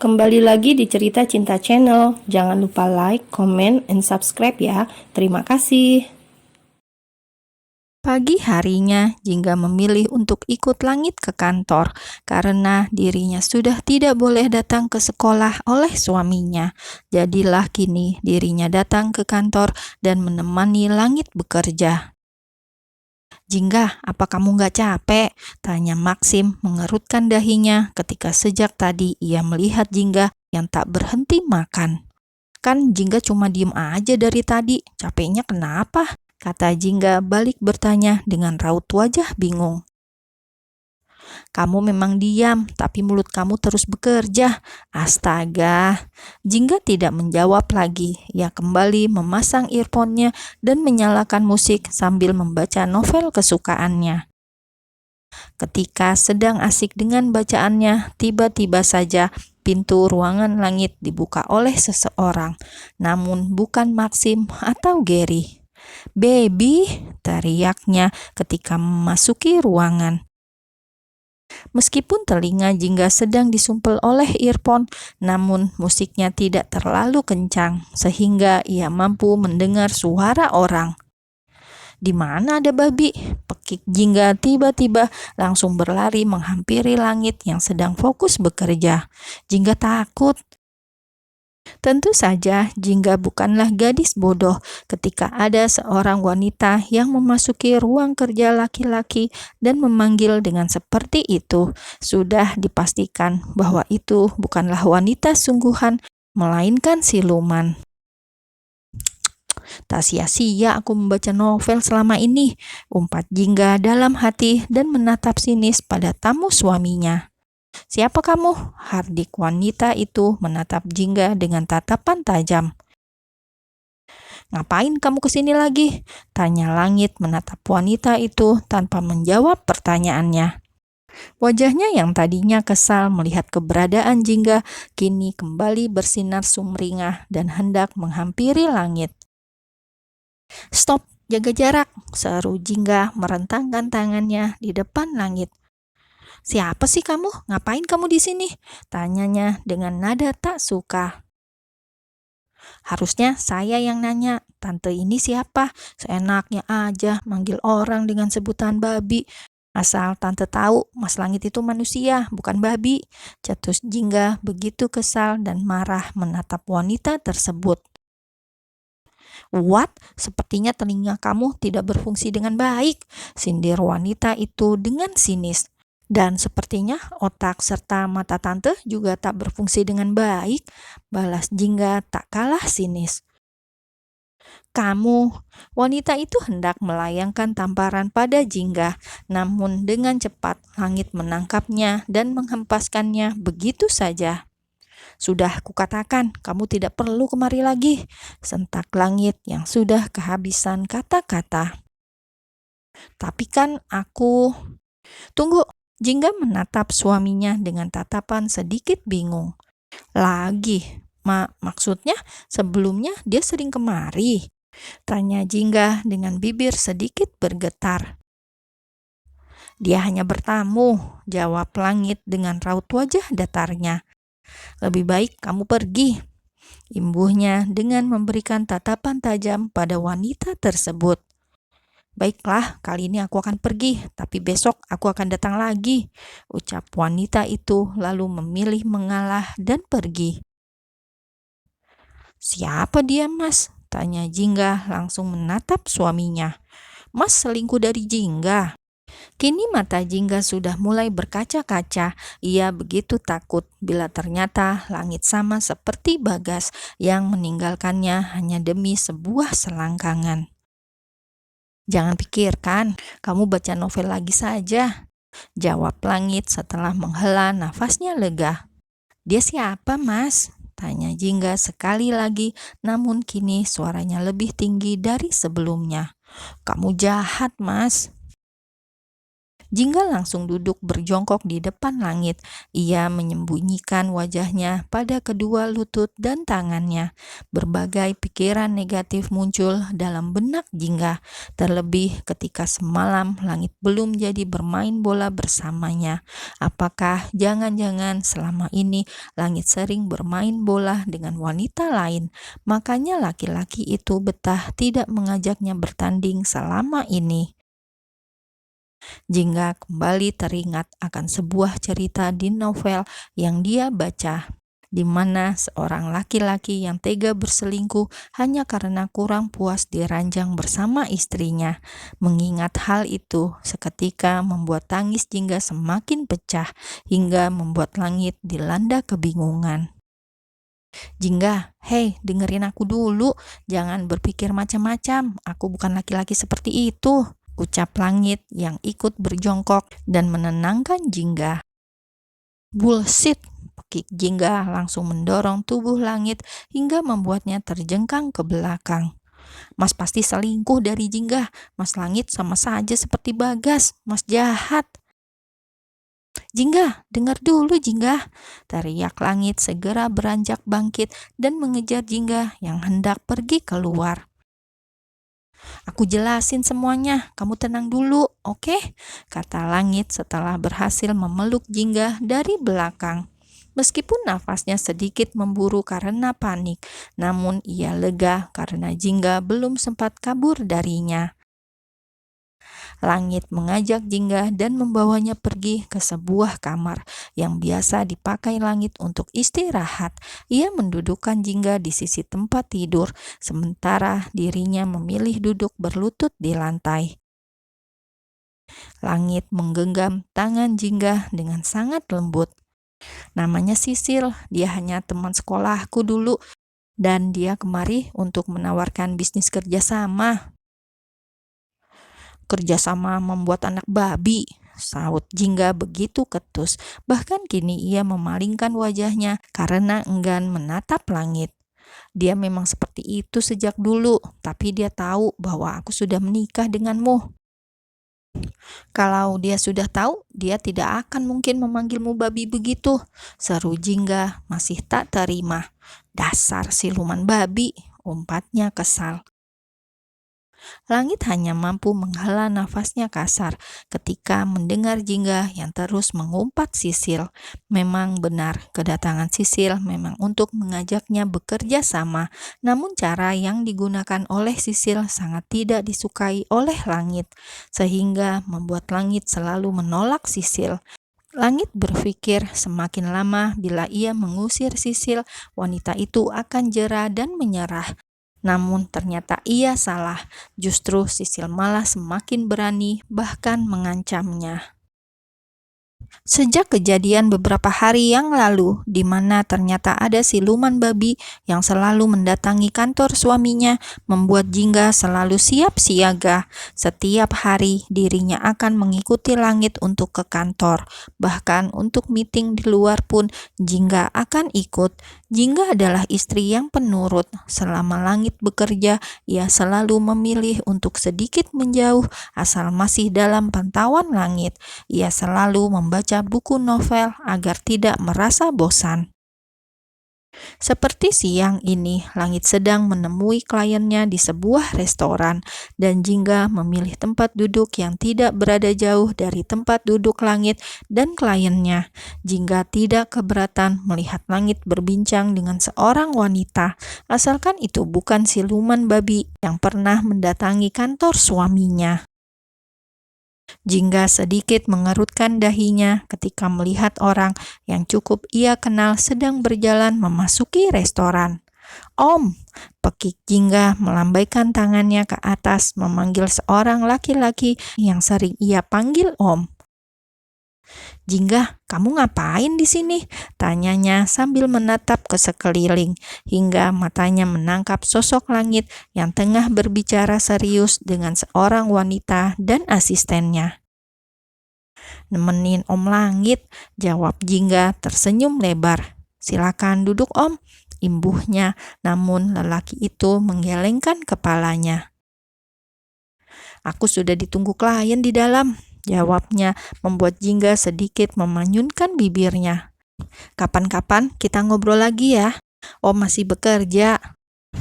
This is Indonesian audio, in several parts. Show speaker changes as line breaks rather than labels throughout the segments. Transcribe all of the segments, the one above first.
Kembali lagi di Cerita Cinta Channel. Jangan lupa like, comment, and subscribe ya. Terima kasih.
Pagi harinya, Jingga memilih untuk ikut Langit ke kantor karena dirinya sudah tidak boleh datang ke sekolah oleh suaminya. Jadilah kini dirinya datang ke kantor dan menemani Langit bekerja. "Jingga, apa kamu nggak capek?" tanya Maxim mengerutkan dahinya ketika sejak tadi ia melihat Jingga yang tak berhenti makan. "Kan Jingga cuma diem aja dari tadi, capeknya kenapa?" kata Jingga balik bertanya dengan raut wajah bingung. "Kamu memang diam, tapi mulut kamu terus bekerja. Astaga." Jingga tidak menjawab lagi. Ia kembali memasang earphone-nya dan menyalakan musik sambil membaca novel kesukaannya. Ketika sedang asik dengan bacaannya, tiba-tiba saja pintu ruangan Langit dibuka oleh seseorang, namun bukan Maxim atau Gary. "Baby!" teriaknya ketika memasuki ruangan. Meskipun telinga Jingga sedang disumpel oleh earphone, namun musiknya tidak terlalu kencang sehingga ia mampu mendengar suara orang. "Di mana ada babi?" pekik Jingga tiba-tiba langsung berlari menghampiri Langit yang sedang fokus bekerja. Jingga takut. Tentu saja Jingga bukanlah gadis bodoh ketika ada seorang wanita yang memasuki ruang kerja laki-laki dan memanggil dengan seperti itu. Sudah dipastikan bahwa itu bukanlah wanita sungguhan, melainkan siluman. "Tak sia-sia aku membaca novel selama ini," umpat Jingga dalam hati dan menatap sinis pada tamu suaminya. "Siapa kamu?" hardik wanita itu menatap Jingga dengan tatapan tajam. "Ngapain kamu kesini lagi?" tanya Langit menatap wanita itu tanpa menjawab pertanyaannya. Wajahnya yang tadinya kesal melihat keberadaan Jingga kini kembali bersinar sumringah dan hendak menghampiri Langit. "Stop, jaga jarak!" seru Jingga merentangkan tangannya di depan Langit. "Siapa sih kamu? Ngapain kamu di sini?" tanyanya dengan nada tak suka. "Harusnya saya yang nanya, tante ini siapa? Seenaknya aja manggil orang dengan sebutan babi. Asal tante tahu, Mas Langit itu manusia, bukan babi," cetus Jingga begitu kesal dan marah menatap wanita tersebut. "What? Sepertinya telinga kamu tidak berfungsi dengan baik," sindir wanita itu dengan sinis. "Dan sepertinya otak serta mata tante juga tak berfungsi dengan baik," balas Jingga tak kalah sinis. "Kamu!" Wanita itu hendak melayangkan tamparan pada Jingga, namun dengan cepat Langit menangkapnya dan menghempaskannya begitu saja. "Sudah kukatakan, kamu tidak perlu kemari lagi," sentak Langit yang sudah kehabisan kata-kata. "Tapi kan aku..." "Tunggu!" Jingga menatap suaminya dengan tatapan sedikit bingung. "Lagi? Maksudnya sebelumnya dia sering kemari?" tanya Jingga dengan bibir sedikit bergetar. "Dia hanya bertamu," jawab Langit dengan raut wajah datarnya. "Lebih baik kamu pergi," imbuhnya dengan memberikan tatapan tajam pada wanita tersebut. "Baiklah, kali ini aku akan pergi, tapi besok aku akan datang lagi," ucap wanita itu lalu memilih mengalah dan pergi. "Siapa dia, Mas?" tanya Jingga langsung menatap suaminya. "Mas selingkuh dari Jingga?" Kini mata Jingga sudah mulai berkaca-kaca. Ia begitu takut bila ternyata Langit sama seperti Bagas yang meninggalkannya hanya demi sebuah selangkangan. "Jangan pikirkan, kamu baca novel lagi saja," jawab Langit setelah menghela nafasnya lega. "Dia siapa, Mas?" tanya Jingga sekali lagi, namun kini suaranya lebih tinggi dari sebelumnya. "Kamu jahat, Mas." Jingga langsung duduk berjongkok di depan Langit. Ia menyembunyikan wajahnya pada kedua lutut dan tangannya. Berbagai pikiran negatif muncul dalam benak Jingga, terlebih ketika semalam Langit belum jadi bermain bola bersamanya. Apakah jangan-jangan selama ini Langit sering bermain bola dengan wanita lain? Makanya laki-laki itu betah tidak mengajaknya bertanding selama ini. Jingga kembali teringat akan sebuah cerita di novel yang dia baca, di mana seorang laki-laki yang tega berselingkuh hanya karena kurang puas diranjang bersama istrinya. Mengingat hal itu, seketika membuat tangis Jingga semakin pecah hingga membuat Langit dilanda kebingungan. Jingga, hei, dengerin aku dulu. Jangan berpikir macam-macam. Aku bukan laki-laki seperti itu, ucap Langit yang ikut berjongkok dan menenangkan Jingga. Bullshit, pekik Jingga langsung mendorong tubuh Langit hingga membuatnya terjengkang ke belakang. Mas pasti selingkuh dari Jingga. Mas Langit sama saja seperti Bagas. Mas jahat. Jingga, dengar dulu Jingga, teriak Langit segera beranjak bangkit dan mengejar Jingga yang hendak pergi keluar. Aku jelasin semuanya, kamu tenang dulu, oke? Kata Langit setelah berhasil memeluk Jingga dari belakang. Meskipun nafasnya sedikit memburu karena panik, namun ia lega karena Jingga belum sempat kabur darinya. Langit mengajak Jingga dan membawanya pergi ke sebuah kamar yang biasa dipakai Langit untuk istirahat. Ia mendudukkan Jingga di sisi tempat tidur, sementara dirinya memilih duduk berlutut di lantai. Langit menggenggam tangan Jingga dengan sangat lembut. Namanya Sisil, dia hanya teman sekolahku dulu, dan dia kemari untuk menawarkan bisnis kerjasama. Kerjasama membuat anak babi, saut Jingga begitu ketus. Bahkan kini ia memalingkan wajahnya karena enggan menatap Langit. Dia memang seperti itu sejak dulu, tapi dia tahu bahwa aku sudah menikah denganmu. Kalau dia sudah tahu, dia tidak akan mungkin memanggilmu babi begitu, seru Jingga masih tak terima. Dasar siluman babi, umpatnya kesal. Langit hanya mampu menghela nafasnya kasar ketika mendengar Jingga yang terus mengumpat Sisil. Memang benar, kedatangan Sisil memang untuk mengajaknya bekerja sama, namun cara yang digunakan oleh Sisil sangat tidak disukai oleh Langit, sehingga membuat Langit selalu menolak Sisil. Langit berpikir semakin lama bila ia mengusir Sisil, wanita itu akan jera dan menyerah. Namun ternyata ia salah, justru Sisil malah semakin berani bahkan mengancamnya. Sejak kejadian beberapa hari yang lalu, di mana ternyata ada siluman babi yang selalu mendatangi kantor suaminya, membuat Jingga selalu siap siaga. Setiap hari dirinya akan mengikuti Langit untuk ke kantor. Bahkan untuk meeting di luar pun Jingga akan ikut. Jingga adalah istri yang penurut. Selama Langit bekerja, ia selalu memilih untuk sedikit menjauh asal masih dalam pantauan Langit. Ia selalu membaca buku novel agar tidak merasa bosan. Seperti siang ini, Langit sedang menemui kliennya di sebuah restoran dan Jingga memilih tempat duduk yang tidak berada jauh dari tempat duduk Langit dan kliennya. Jingga tidak keberatan melihat Langit berbincang dengan seorang wanita, asalkan itu bukan siluman babi yang pernah mendatangi kantor suaminya. Jingga sedikit mengerutkan dahinya ketika melihat orang yang cukup ia kenal sedang berjalan memasuki restoran. Om, pekik Jingga melambaikan tangannya ke atas memanggil seorang laki-laki yang sering ia panggil Om. Jingga, kamu ngapain di sini? Tanyanya sambil menatap ke sekeliling hingga matanya menangkap sosok Langit yang tengah berbicara serius dengan seorang wanita dan asistennya. Nemenin Om Langit, jawab Jingga tersenyum lebar. Silakan duduk Om, imbuhnya, namun lelaki itu menggelengkan kepalanya. Aku sudah ditunggu klien di dalam, jawabnya membuat Jingga sedikit memanyunkan bibirnya. Kapan-kapan kita ngobrol lagi ya. Om masih bekerja.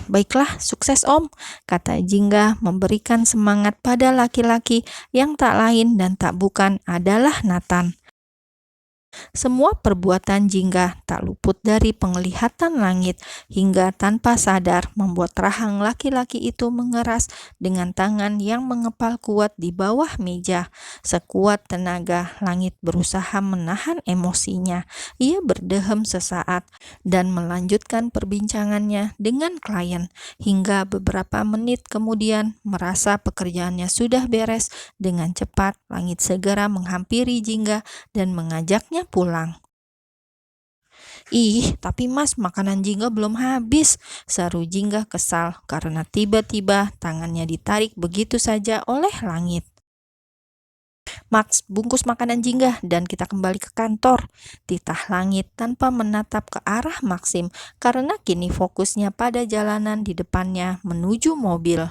Baiklah, sukses Om, kata Jingga memberikan semangat pada laki-laki yang tak lain dan tak bukan adalah Nathan. Semua perbuatan Jingga tak luput dari penglihatan langit, hingga tanpa sadar membuat rahang laki-laki itu mengeras dengan tangan yang mengepal kuat di bawah meja. Sekuat tenaga, langit berusaha menahan emosinya. Ia berdehem sesaat dan melanjutkan perbincangannya dengan klien, hingga beberapa menit kemudian merasa pekerjaannya sudah beres. Dengan cepat, langit segera menghampiri Jingga dan mengajaknya pulang. Ih, tapi Mas, makanan Jingga belum habis, seru Jingga kesal karena tiba-tiba tangannya ditarik begitu saja oleh langit. Max, bungkus makanan Jingga dan kita kembali ke kantor, titah langit tanpa menatap ke arah Maxim karena kini fokusnya pada jalanan di depannya menuju mobil.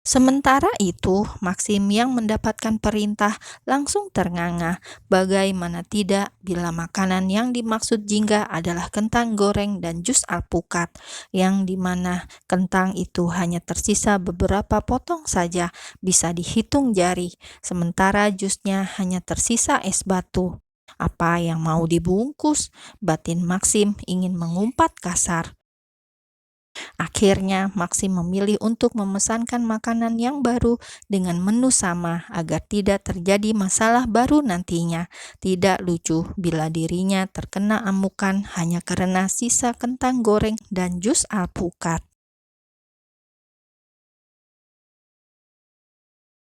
Sementara itu, Maxim yang mendapatkan perintah langsung ternganga. Bagaimana tidak bila makanan yang dimaksud Jingga adalah kentang goreng dan jus alpukat, yang dimana kentang itu hanya tersisa beberapa potong saja, bisa dihitung jari, sementara jusnya hanya tersisa es batu. Apa yang mau dibungkus? Batin Maxim ingin mengumpat kasar. Akhirnya, Maxim memilih untuk memesankan makanan yang baru dengan menu sama agar tidak terjadi masalah baru nantinya. Tidak lucu bila dirinya terkena amukan hanya karena sisa kentang goreng dan jus alpukat.